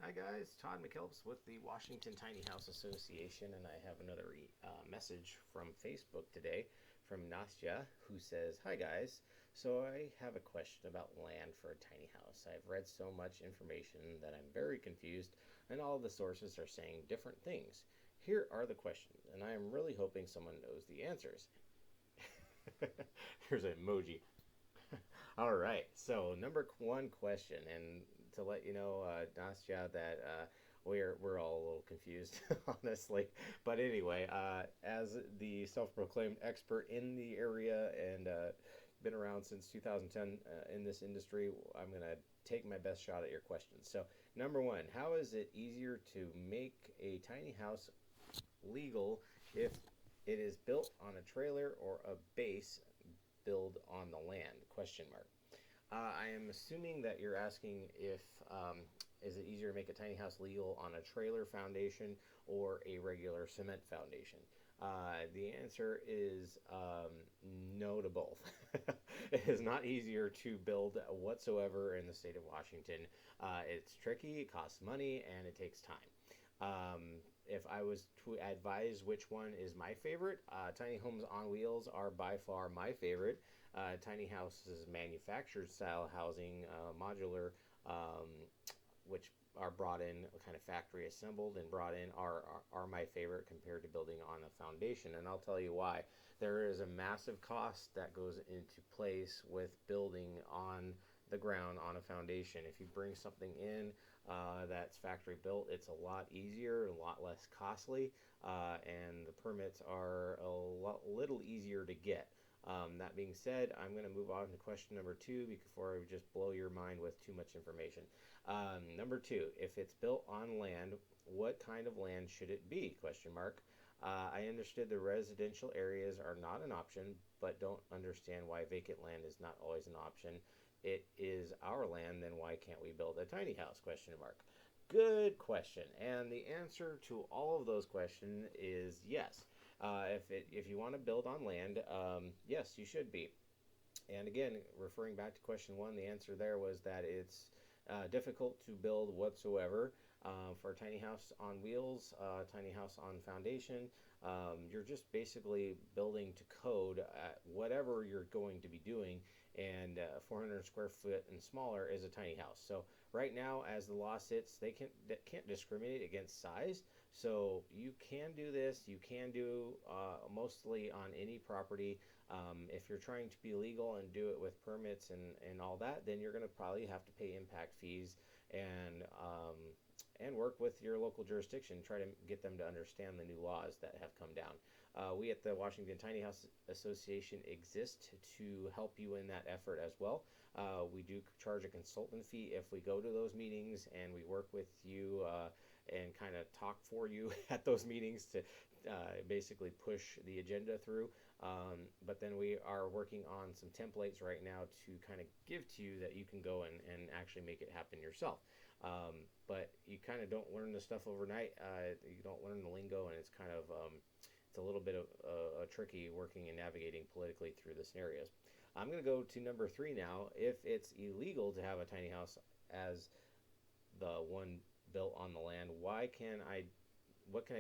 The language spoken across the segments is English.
Hi guys, Todd McKelps with the Washington Tiny House Association, and I have another message from Facebook today from Nastya, who says, "Hi guys, so I have a question about land for a tiny house. I've read so much information that I'm very confused, and all the sources are saying different things. Here are the questions, and I am really hoping someone knows the answers." Here's an emoji. All right. So number one question, and to let you know, Nastya, that we're all a little confused, honestly. But anyway, as the self-proclaimed expert in the area and been around since 2010 in this industry, I'm gonna take my best shot at your questions. So number one, how is it easier to make a tiny house legal if it is built on a trailer or a base build on the land? Question mark. I am assuming that you're asking if is it easier to make a tiny house legal on a trailer foundation or a regular cement foundation? The answer is no to both. It is not easier to build whatsoever in the state of Washington. It's tricky, it costs money, and it takes time. If I was to advise which one is my favorite, tiny homes on wheels are by far my favorite. Tiny houses, manufactured style housing, modular, um, which are brought in, kind of factory assembled and brought in, are my favorite compared to building on a foundation. And I'll tell you why. There is a massive cost that goes into place with building on the ground on a foundation. If you bring something in that's factory built, it's a lot easier, a lot less costly, and the permits are little easier to get. That being said, I'm going to move on to question number two before I just blow your mind with too much information. Number two, if it's built on land, what kind of land should it be? Question mark. I understood the residential areas are not an option, but don't understand why vacant land is not always an option. It is our land, then why can't we build a tiny house? Question mark. Good question. And the answer to all of those questions is yes. If you want to build on land, yes, you should be. And again, referring back to question one, the answer there was that it's difficult to build whatsoever. For a tiny house on wheels, tiny house on foundation, you're just basically building to code whatever you're going to be doing, and 400 square foot and smaller is a tiny house. So right now, as the law sits, they can't discriminate against size. So you can do this. You can do mostly on any property. If you're trying to be legal and do it with permits and all that, then you're going to probably have to pay impact fees and work with your local jurisdiction, try to get them to understand the new laws that have come down. We at the Washington Tiny House Association exist to help you in that effort as well. We do charge a consultant fee if we go to those meetings, and we work with you and kind of talk for you at those meetings to basically push the agenda through. But then we are working on some templates right now to kind of give to you that you can go and actually make it happen yourself. But you kind of don't learn the stuff overnight. You don't learn the lingo, and it's kind of it's a little bit of tricky working and navigating politically through the scenarios. I'm going to go to number three now. If it's illegal to have a tiny house as the one built on the land, what can I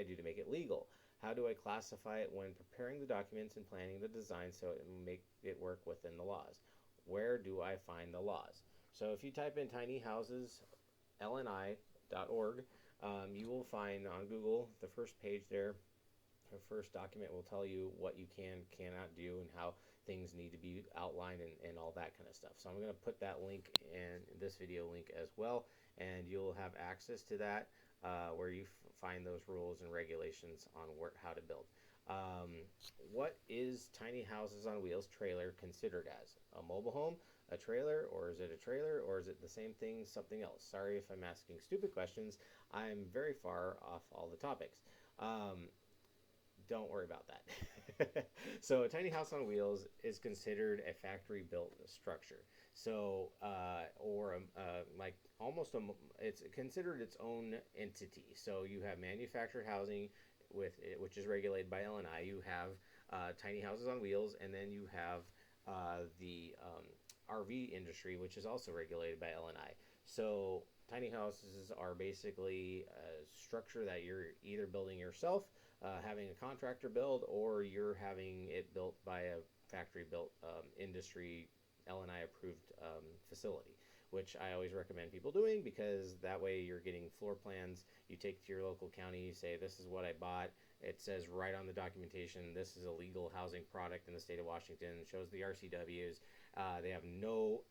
do to make it legal? How do I classify it when preparing the documents and planning the design so it make it work within the laws? Where do I find the laws? So if you type in tiny houses lni.org, you will find on Google the first page there. The first document will tell you what you cannot do, and how things need to be outlined and all that kind of stuff. So I'm going to put that link in this video link as well, and you'll have access to that where you find those rules and regulations on how to build. What is tiny houses on wheels trailer considered as? A mobile home, a trailer, or is it a trailer, or is it the same thing, something else? Sorry if I'm asking stupid questions. I'm very far off all the topics. Don't worry about that. So a tiny house on wheels is considered a factory built structure. So, like almost it's considered its own entity. So you have manufactured housing which is regulated by LNI. You have tiny houses on wheels, and then you have the RV industry, which is also regulated by LNI. So tiny houses are basically a structure that you're either building yourself, having a contractor build, or you're having it built by a factory built industry L&I approved facility, which I always recommend people doing because that way you're getting floor plans. You take to your local county, you say, this is what I bought. It says right on the documentation, this is a legal housing product in the state of Washington. It shows the RCWs. They have no,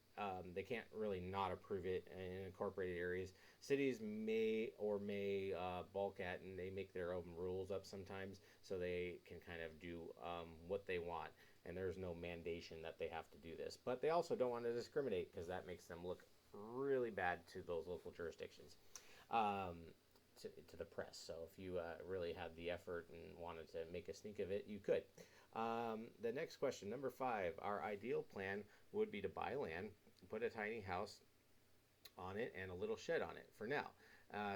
they can't really not approve it in incorporated areas. Cities may bulk at, and they make their own rules up sometimes so they can kind of do what they want. And there's no mandation that they have to do this. But they also don't want to discriminate because that makes them look really bad to those local jurisdictions. Um, to the press. So if you really had the effort and wanted to make a sneak of it, you could. The next question, number 5, our ideal plan would be to buy land, put a tiny house on it, and a little shed on it for now.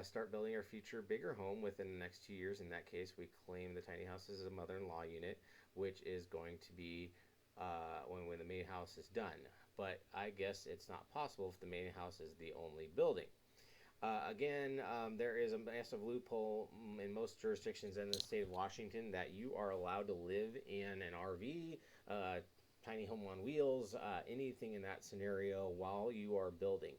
Start building our future bigger home within the next 2 years. In that case, we claim the tiny house as a mother-in-law unit, which is going to be when the main house is done. But I guess it's not possible if the main house is the only building. Again, there is a massive loophole in most jurisdictions in the state of Washington that you are allowed to live in an RV, tiny home on wheels, anything in that scenario while you are building.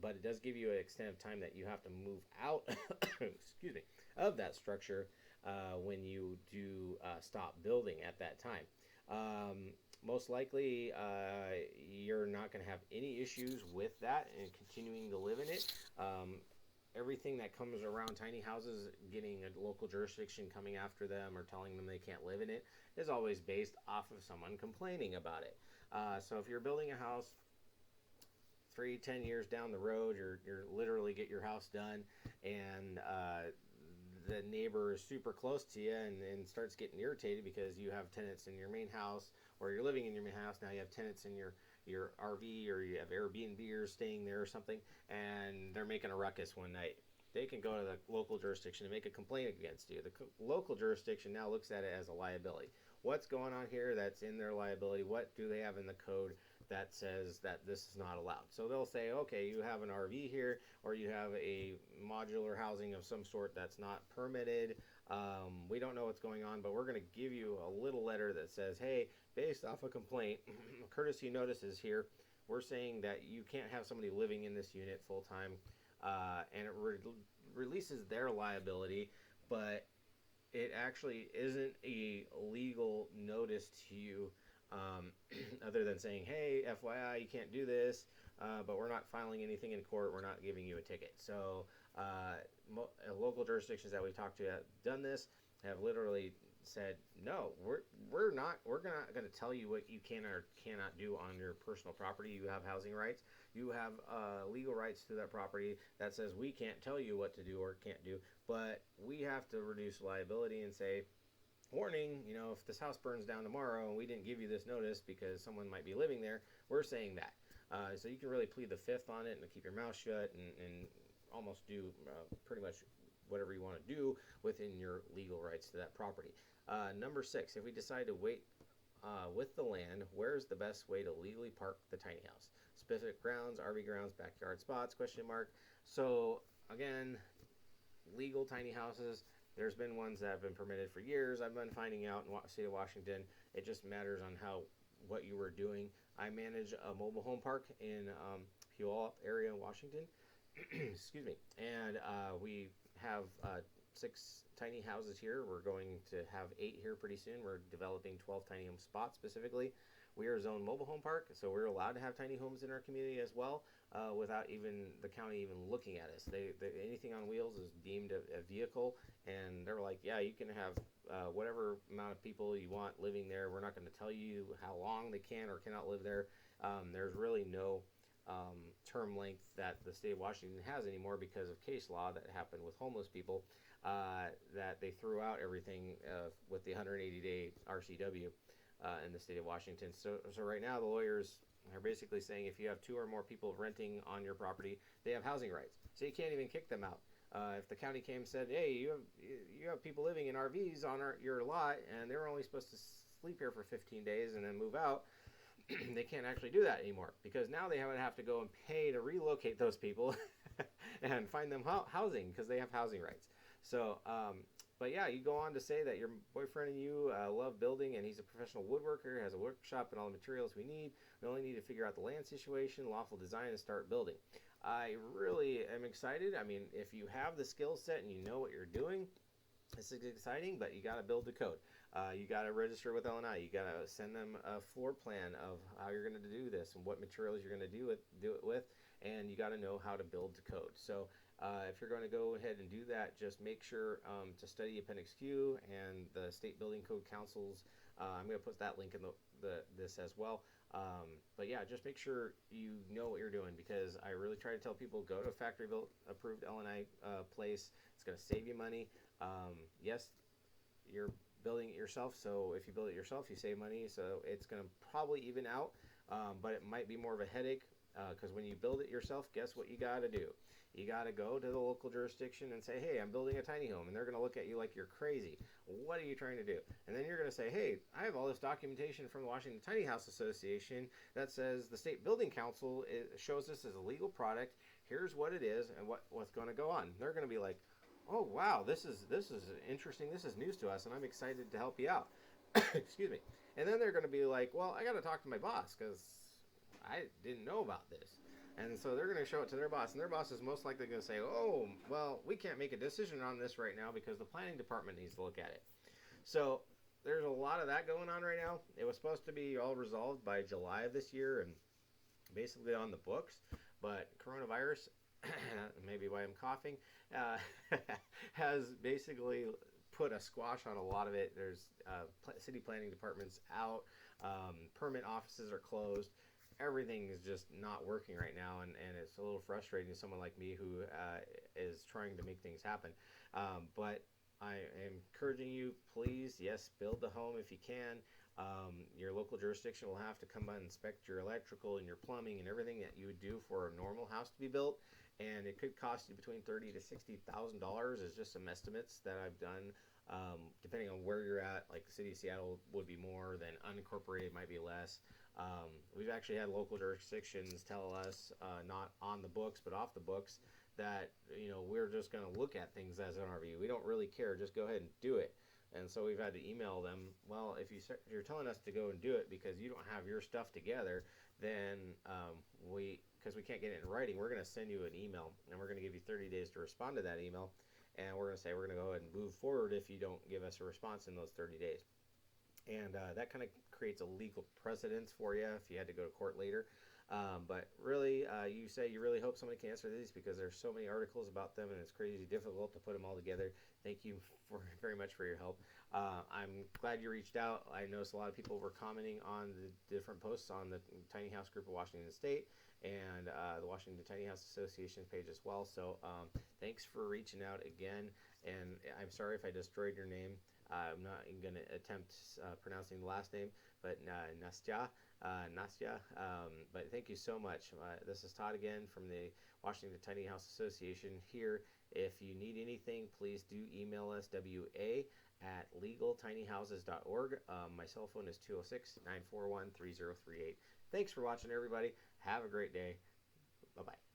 But it does give you an extent of time that you have to move out, excuse me, of that structure when you do stop building at that time. Most likely, you're not going to have any issues with that and continuing to live in it. Everything that comes around tiny houses, getting a local jurisdiction coming after them or telling them they can't live in it, is always based off of someone complaining about it. So if you're building a house 3-10 years down the road, you're literally get your house done, and the neighbor is super close to you and starts getting irritated because you have tenants in your main house, or you're living in your main house, now you have tenants in your RV, or you have Airbnbers staying there or something, and they're making a ruckus one night. They can go to the local jurisdiction and make a complaint against you. The local jurisdiction now looks at it as a liability. What's going on here that's in their liability? What do they have in the code that says that this is not allowed? So they'll say, okay, you have an RV here, or you have a modular housing of some sort that's not permitted. We don't know what's going on, but we're going to give you a little letter that says, hey, based off a complaint, courtesy notice is here. We're saying that you can't have somebody living in this unit full time, and it releases their liability, but it actually isn't a legal notice to you, other than saying, hey, FYI, you can't do this, but we're not filing anything in court, we're not giving you a ticket. So local jurisdictions that we talked to have done this, have literally said, no, we're not going to tell you what you can or cannot do on your personal property. You have housing rights. You have legal rights to that property. That says we can't tell you what to do or can't do, but we have to reduce liability and say, warning, if this house burns down tomorrow and we didn't give you this notice because someone might be living there, we're saying that. So you can really plead the fifth on it and keep your mouth shut and almost do pretty much whatever you want to do within your legal rights to that property. Number 6, if we decide to wait with the land, where's the best way to legally park the tiny house? Specific grounds, RV grounds, backyard spots, question mark. So again, legal tiny houses, there's been ones that have been permitted for years. I've been finding out in the state of Washington, it just matters on what you were doing. I manage a mobile home park in Puyallup area in Washington. Excuse me. And we have 6 tiny houses here. We're going to have 8 here pretty soon. We're developing 12 tiny home spots specifically. We are a zone mobile home park, so we're allowed to have tiny homes in our community as well, without even the county even looking at us. Anything on wheels is deemed a vehicle, and they're like, yeah, you can have whatever amount of people you want living there. We're not going to tell you how long they can or cannot live there. There's really no term length that the state of Washington has anymore because of case law that happened with homeless people, that they threw out everything with the 180-day RCW in the state of Washington. So right now the lawyers are basically saying if you have 2 or more people renting on your property, they have housing rights. So you can't even kick them out. If the county came and said, hey, you have people living in RVs on your lot and they're only supposed to sleep here for 15 days and then move out, they can't actually do that anymore because now they would have to go and pay to relocate those people and find them housing because they have housing rights. So, but yeah, you go on to say that your boyfriend and you love building, and he's a professional woodworker, has a workshop, and all the materials we need. We only need to figure out the land situation, lawful design, and start building. I really am excited. I mean, if you have the skill set and you know what you're doing, this is exciting, but you got to build the code. You got to register with LNI. You got to send them a floor plan of how you're going to do this and what materials you're going to do it with, and you got to know how to build the code. So if you're going to go ahead and do that, just make sure to study Appendix Q and the State Building Code Councils. I'm going to put that link in this as well. But yeah, just make sure you know what you're doing, because I really try to tell people, go to a factory built approved LNI place. It's going to save you money. Yes, you're building it yourself, so if you build it yourself, you save money. So it's going to probably even out, but it might be more of a headache, because when you build it yourself, guess what you got to do? You got to go to the local jurisdiction and say, hey, I'm building a tiny home. And they're going to look at you like you're crazy. What are you trying to do? And then you're going to say, hey, I have all this documentation from the Washington Tiny House Association that says the State Building Council shows this as a legal product. Here's what it is and what's going to go on. They're going to be like, oh, wow, this is interesting. This is news to us, and I'm excited to help you out. Excuse me. And then they're going to be like, well, I got to talk to my boss because I didn't know about this. And so they're going to show it to their boss, and their boss is most likely going to say, oh, well, we can't make a decision on this right now because the planning department needs to look at it. So there's a lot of that going on right now. It was supposed to be all resolved by July of this year and basically on the books, but coronavirus, maybe why I'm coughing, has basically put a squash on a lot of it. There's city planning departments out, permit offices are closed. Everything is just not working right now, and it's a little frustrating to someone like me who is trying to make things happen. But I am encouraging you, please, yes, build the home if you can. Your local jurisdiction will have to come by and inspect your electrical and your plumbing and everything that you would do for a normal house to be built, and it could cost you between $30,000 to $60,000. Is just some estimates that I've done. Depending on where you're at, like the city of Seattle would be more than unincorporated might be less. We've actually had local jurisdictions tell us, not on the books but off the books, that we're just going to look at things as an RV. We don't really care. Just go ahead and do it. And so we've had to email them. Well, if you're telling us to go and do it because you don't have your stuff together, then because we can't get it in writing, we're going to send you an email, and we're going to give you 30 days to respond to that email. And we're going to say we're going to go ahead and move forward if you don't give us a response in those 30 days. And that kind of creates a legal precedence for you if you had to go to court later. But really, you say you really hope somebody can answer these because there's so many articles about them, and it's crazy difficult to put them all together. Thank you very much for your help. I'm glad you reached out. I noticed a lot of people were commenting on the different posts on the Tiny House Group of Washington State and the Washington Tiny House Association page as well. So thanks for reaching out again. And I'm sorry if I destroyed your name. I'm not even going to attempt pronouncing the last name, but Nastya. But thank you so much. This is Todd again from the Washington Tiny House Association here. If you need anything, please do email us, wa@legaltinyhouses.org. My cell phone is 206-941-3038. Thanks for watching, everybody. Have a great day. Bye-bye.